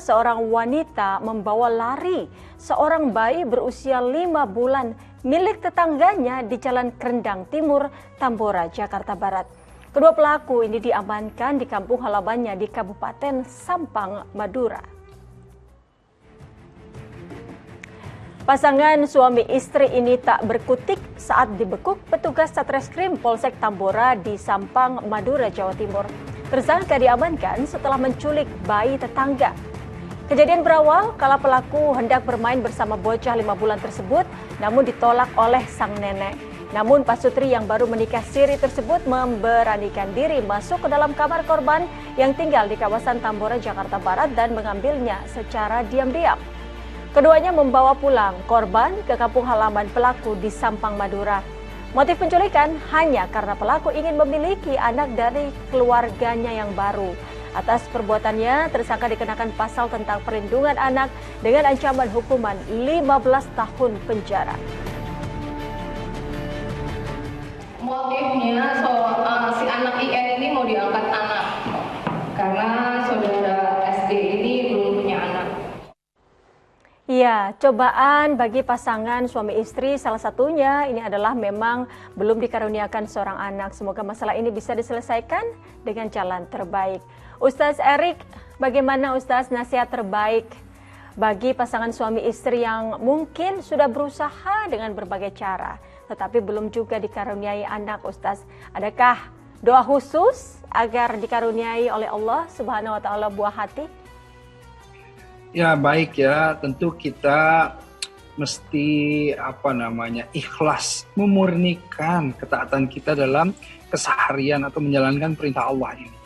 seorang wanita membawa lari seorang bayi berusia 5 bulan milik tetangganya di Jalan Krendang Timur, Tambora, Jakarta Barat. Kedua pelaku ini diamankan di kampung halamannya di Kabupaten Sampang, Madura. Pasangan suami istri ini tak berkutik saat dibekuk petugas Satreskrim Polsek Tambora di Sampang, Madura, Jawa Timur. Tersangka diamankan setelah menculik bayi tetangga. Kejadian berawal kala pelaku hendak bermain bersama bocah 5 bulan tersebut, namun ditolak oleh sang nenek. Namun pasutri yang baru menikah siri tersebut memberanikan diri masuk ke dalam kamar korban yang tinggal di kawasan Tambora, Jakarta Barat dan mengambilnya secara diam-diam. Keduanya membawa pulang korban ke kampung halaman pelaku di Sampang, Madura. Motif penculikan hanya karena pelaku ingin memiliki anak dari keluarganya yang baru. Atas perbuatannya, tersangka dikenakan pasal tentang perlindungan anak dengan ancaman hukuman 15 tahun penjara. Motifnya si anak IN ini mau diangkat anak karena saudara SD ini belum punya anak. Ya, cobaan bagi pasangan suami istri salah satunya ini adalah memang belum dikaruniakan seorang anak. Semoga masalah ini bisa diselesaikan dengan jalan terbaik. Ustaz Erik, bagaimana Ustaz nasihat terbaik bagi pasangan suami istri yang mungkin sudah berusaha dengan berbagai cara, tetapi belum juga dikaruniai anak, Ustaz? Adakah doa khusus agar dikaruniai oleh Allah Subhanahu wa Ta'ala buah hati? Ya baik ya, tentu kita mesti ikhlas memurnikan ketaatan kita dalam keseharian atau menjalankan perintah Allah ini.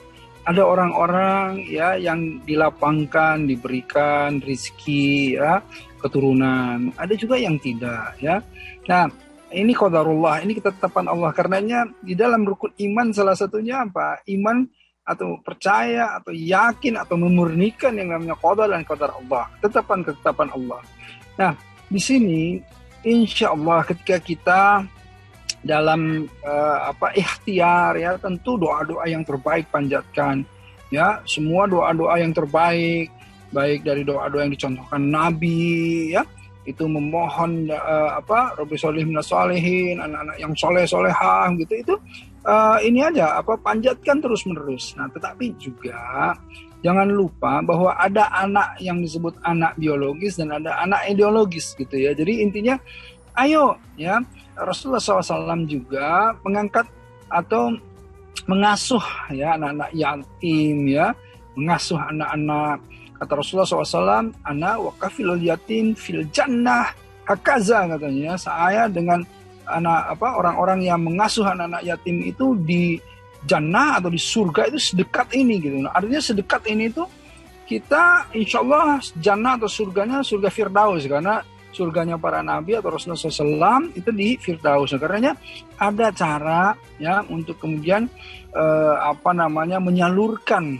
Ada orang-orang ya yang dilapangkan, diberikan rezeki ya, keturunan. Ada juga yang tidak ya. Nah, ini qadarullah, ini ketetapan Allah. Karenanya di dalam rukun iman salah satunya apa? Iman atau percaya atau yakin atau memurnikan yang namanya qadar dan qadar Allah, ketetapan Allah. Nah, di sini insya Allah ketika kita dalam ikhtiar ya, tentu doa-doa yang terbaik panjatkan ya, semua doa-doa yang terbaik, baik dari doa-doa yang dicontohkan Nabi ya, itu memohon Rabbi sholih minas sholihin, anak-anak yang soleh-solehah gitu, itu ini aja panjatkan terus-menerus. Nah, tetapi juga jangan lupa bahwa ada anak yang disebut anak biologis dan ada anak ideologis gitu ya. Jadi intinya ayo ya, Rasulullah SAW juga mengangkat atau mengasuh ya anak-anak yatim ya, mengasuh anak-anak. Kata Rasulullah SAW, ana wa kafilul yatim fil jannah hakaza, katanya, saya dengan orang-orang yang mengasuh anak-anak yatim itu di jannah atau di surga itu sedekat ini gitu. Nah, artinya sedekat ini tuh kita insya Allah jannah atau surganya surga Firdaus, karena surganya para nabi atau Rasulullah SAW itu di Firdaus. Nah, karenanya ada cara ya untuk kemudian menyalurkan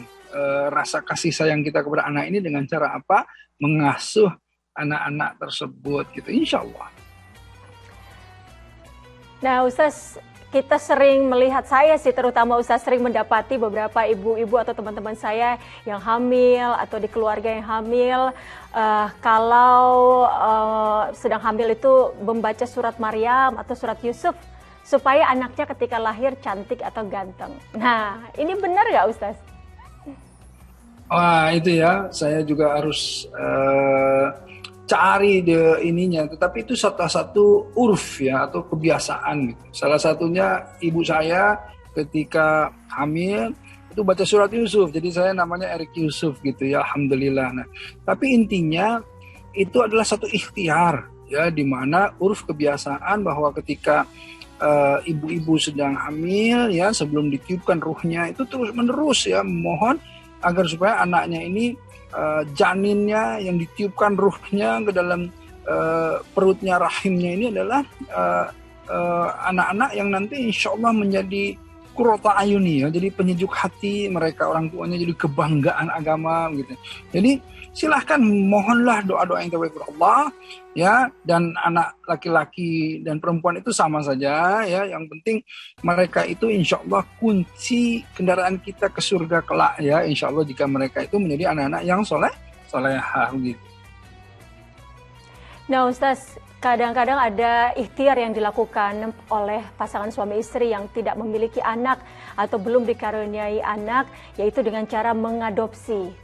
rasa kasih sayang kita kepada anak ini dengan cara apa? Mengasuh anak-anak tersebut gitu, insya Allah. Nah, Ustaz, kita sering melihat, saya sih terutama Ustaz sering mendapati beberapa ibu-ibu atau teman-teman saya yang hamil atau di keluarga yang hamil, kalau sedang hamil itu membaca surat Maryam atau surat Yusuf supaya anaknya ketika lahir cantik atau ganteng. Nah, ini benar nggak Ustaz? Wah, itu ya, saya juga harus cari ininya, tetapi itu satu urf ya atau kebiasaan gitu. Salah satunya ibu saya ketika hamil itu baca surat Yusuf, jadi saya namanya Erik Yusuf gitu ya, alhamdulillah. Nah, tapi intinya itu adalah satu ikhtiar ya, di mana urf kebiasaan bahwa ketika ibu-ibu sedang hamil ya, sebelum ditiupkan ruhnya itu terus menerus ya memohon agar supaya anaknya ini janinnya yang ditiupkan ruhnya ke dalam perutnya, rahimnya ini adalah anak-anak yang nanti insya Allah menjadi qurrata ayuni ya, jadi penyejuk hati mereka, orang tuanya jadi kebanggaan agama gitu. Jadi silahkan mohonlah doa-doa yang terbaik kepada Allah ya, dan anak laki-laki dan perempuan itu sama saja ya, yang penting mereka itu insya Allah kunci kendaraan kita ke surga kelak ya, insya Allah, jika mereka itu menjadi anak-anak yang soleh solehah gitu. Nah Ustaz, kadang-kadang ada ikhtiar yang dilakukan oleh pasangan suami istri yang tidak memiliki anak atau belum dikaruniai anak, yaitu dengan cara mengadopsi.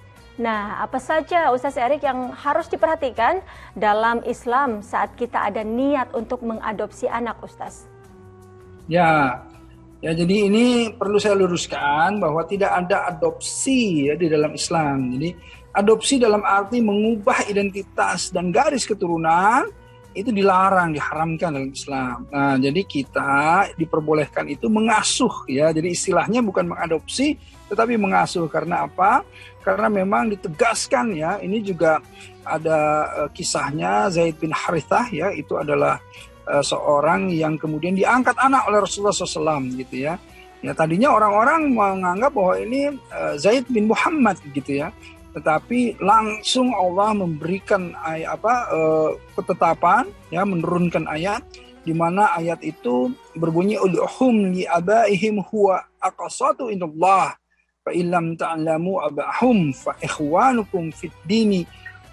Nah, apa saja Ustaz Erik yang harus diperhatikan dalam Islam saat kita ada niat untuk mengadopsi anak, Ustaz? Ya, jadi ini perlu saya luruskan bahwa tidak ada adopsi ya di dalam Islam. Jadi adopsi dalam arti mengubah identitas dan garis keturunan itu dilarang, diharamkan dalam Islam. Nah, jadi kita diperbolehkan itu mengasuh ya. Jadi istilahnya bukan mengadopsi tetapi mengasuh. Karena apa? Karena memang ditegaskan ya. Ini juga ada kisahnya Zaid bin Harithah ya, itu adalah seorang yang kemudian diangkat anak oleh Rasulullah SAW gitu ya. Ya tadinya orang-orang menganggap bahwa ini Zaid bin Muhammad gitu ya. Tetapi langsung Allah memberikan ketetapan ya, menurunkan ayat di mana ayat itu berbunyi ud'uhum li abaihim huwa aqsatu indallah fa illam ta'lamu abahum fa ikhwanukum fid dini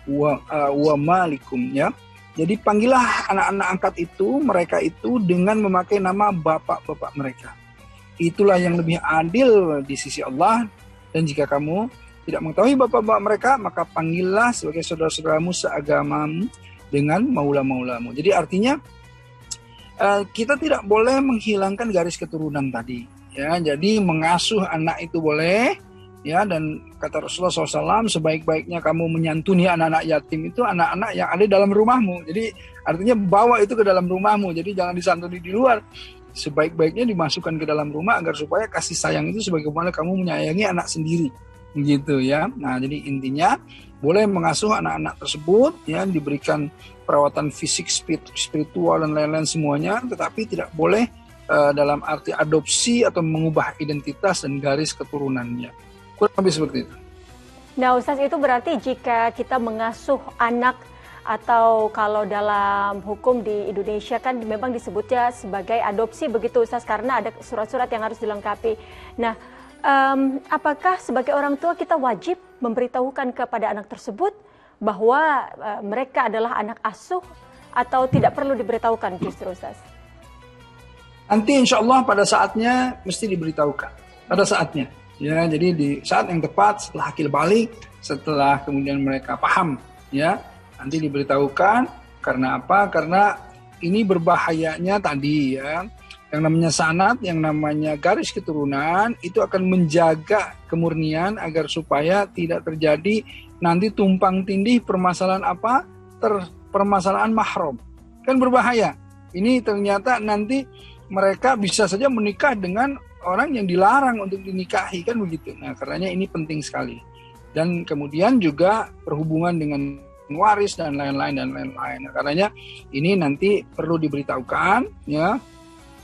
wa malikum ya. Jadi panggillah anak-anak angkat itu, mereka itu dengan memakai nama bapak-bapak mereka. Itulah yang lebih adil di sisi Allah, dan jika kamu tidak mengetahui bapak-bapak mereka, maka panggillah sebagai saudara-saudaramu seagamamu dengan maula-maulamu. Jadi artinya kita tidak boleh menghilangkan garis keturunan tadi. Ya, jadi mengasuh anak itu boleh, ya, dan kata Rasulullah SAW, sebaik-baiknya kamu menyantuni anak-anak yatim itu anak-anak yang ada dalam rumahmu. Jadi artinya bawa itu ke dalam rumahmu. Jadi jangan disantuni di luar. Sebaik-baiknya dimasukkan ke dalam rumah agar supaya kasih sayang itu sebagaimana kamu menyayangi anak sendiri. Gitu ya. Nah, jadi intinya boleh mengasuh anak-anak tersebut ya, diberikan perawatan fisik, spiritual dan lain-lain semuanya, tetapi tidak boleh dalam arti adopsi atau mengubah identitas dan garis keturunannya. Kurang lebih seperti itu. Nah Ustaz, itu berarti jika kita mengasuh anak, atau kalau dalam hukum di Indonesia kan memang disebutnya sebagai adopsi begitu Ustaz, karena ada surat-surat yang harus dilengkapi. Nah, apakah sebagai orang tua kita wajib memberitahukan kepada anak tersebut bahwa mereka adalah anak asuh, atau tidak perlu diberitahukan justru Ustaz? Nanti insya Allah pada saatnya mesti diberitahukan. Pada saatnya. Ya, jadi di saat yang tepat, setelah akil balik, setelah kemudian mereka paham, ya, nanti diberitahukan. Karena apa? Karena ini berbahayanya tadi ya, yang namanya sanad, yang namanya garis keturunan itu akan menjaga kemurnian agar supaya tidak terjadi nanti tumpang tindih permasalahan apa? Permasalahan mahram. Kan berbahaya. Ini ternyata nanti mereka bisa saja menikah dengan orang yang dilarang untuk dinikahi, kan begitu. Nah, karenanya ini penting sekali. Dan kemudian juga berhubungan dengan waris dan lain-lain dan lain-lain. Nah, karenanya ini nanti perlu diberitahukan ya,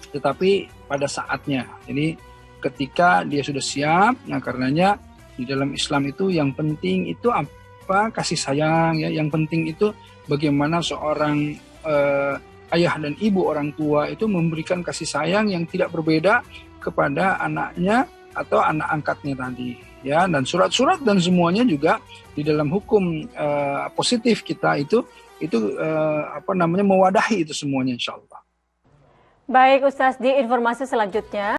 tetapi pada saatnya. Jadi ketika dia sudah siap. Nah, karenanya di dalam Islam itu yang penting itu apa? Kasih sayang ya. Yang penting itu bagaimana seorang ayah dan ibu, orang tua itu memberikan kasih sayang yang tidak berbeda kepada anaknya atau anak angkatnya tadi ya. Dan surat-surat dan semuanya juga di dalam hukum positif kita itu mewadahi itu semuanya, insyaallah. Baik Ustaz, di informasi selanjutnya